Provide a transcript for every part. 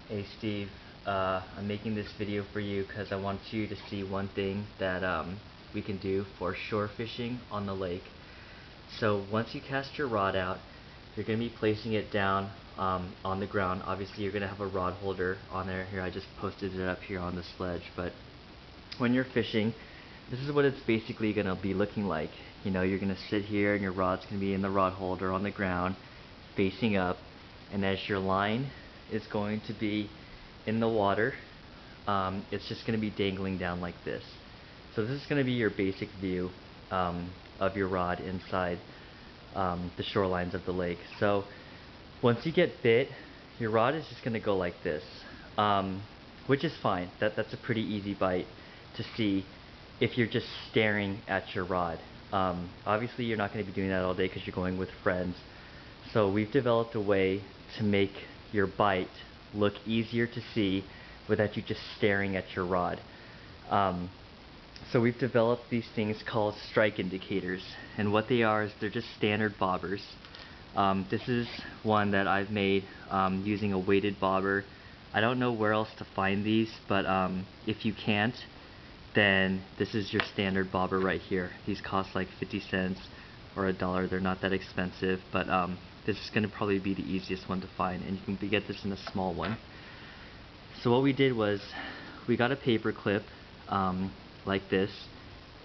Hey Steve, I'm making this video for you because I want you to see one thing that we can do for shore fishing on the lake. So once you cast your rod out, you're going to be placing it down on the ground. Obviously you're going to have a rod holder on there. Here, I just posted it up here on the sledge. But when you're fishing, this is what it's basically going to be looking like. You know, you're going to sit here and your rod's going to be in the rod holder on the ground facing up, and as your line is going to be in the water, it's just going to be dangling down like this. So this is going to be your basic view of your rod inside the shorelines of the lake. So once you get bit, your rod is just going to go like this, which is fine. That's a pretty easy bite to see if you're just staring at your rod. Obviously you're not going to be doing that all day because you're going with friends. So we've developed a way to make your bite look easier to see without you just staring at your rod. So we've developed these things called strike indicators, and what they are is they're just standard bobbers. This is one that I've made using a weighted bobber. I don't know where else to find these, but if you can't, then this is your standard bobber right here. These cost like 50 cents or $1. They're not that expensive, but this is going to probably be the easiest one to find, and you can get this in a small one. So what we did was we got a paper clip like this,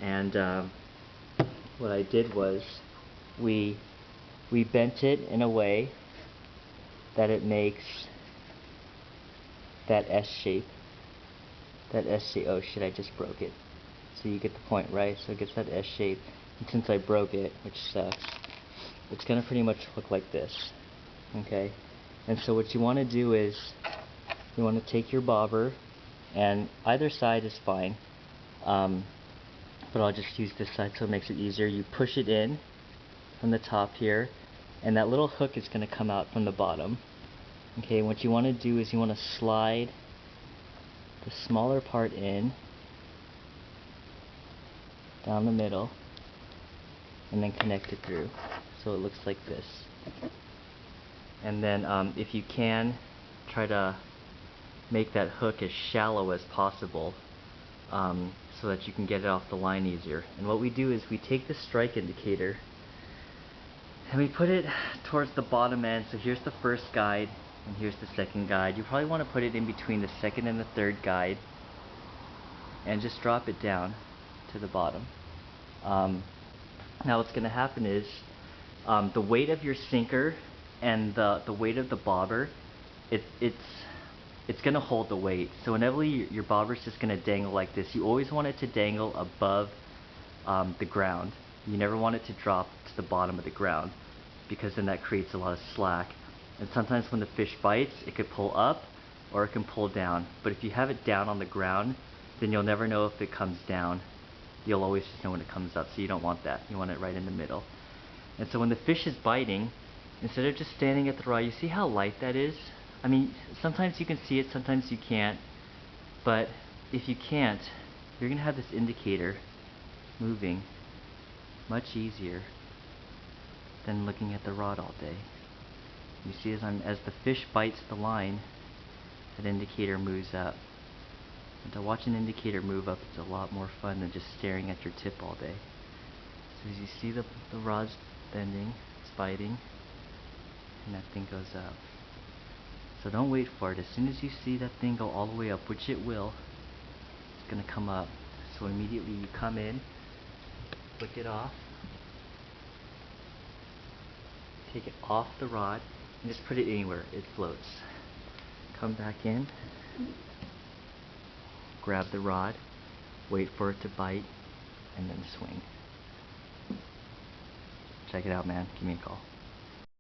and what I did was we bent it in a way that it makes that S shape. Oh shit, I just broke it. So you get the point, right? So it gets that S shape, and since I broke it, which sucks, it's gonna pretty much look like this. Okay? And so what you want to do is you want to take your bobber, and either side is fine, but I'll just use this side so it makes it easier. You push it in from the top here, and that little hook is going to come out from the bottom. Okay, and what you want to do is you want to slide the smaller part in down the middle and then connect it through so it looks like this. And then if you can, try to make that hook as shallow as possible so that you can get it off the line easier. And what we do is we take the strike indicator and we put it towards the bottom end. So here's the first guide and here's the second guide. You probably want to put it in between the second and the third guide and just drop it down to the bottom. Now what's going to happen is the weight of your sinker and the weight of the bobber, it's going to hold the weight. So whenever your bobber is just going to dangle like this, you always want it to dangle above the ground. You never want it to drop to the bottom of the ground, because then that creates a lot of slack. And sometimes when the fish bites, it could pull up or it can pull down. But if you have it down on the ground, then you'll never know if it comes down. You'll always just know when it comes up, so you don't want that. You want it right in the middle. And so when the fish is biting, instead of just standing at the rod, you see how light that is? I mean, sometimes you can see it, sometimes you can't. But if you can't, you're going to have this indicator moving much easier than looking at the rod all day. You see, as the fish bites the line, that indicator moves up. And to watch an indicator move up is a lot more fun than just staring at your tip all day. So as you see the rod's bending, it's biting, and that thing goes up. So don't wait for it. As soon as you see that thing go all the way up, which it will, it's going to come up. So immediately you come in, flick it off, take it off the rod, and just put it anywhere. It floats. Come back in, grab the rod, wait for it to bite, and then swing. Check it out, man. Give me a call.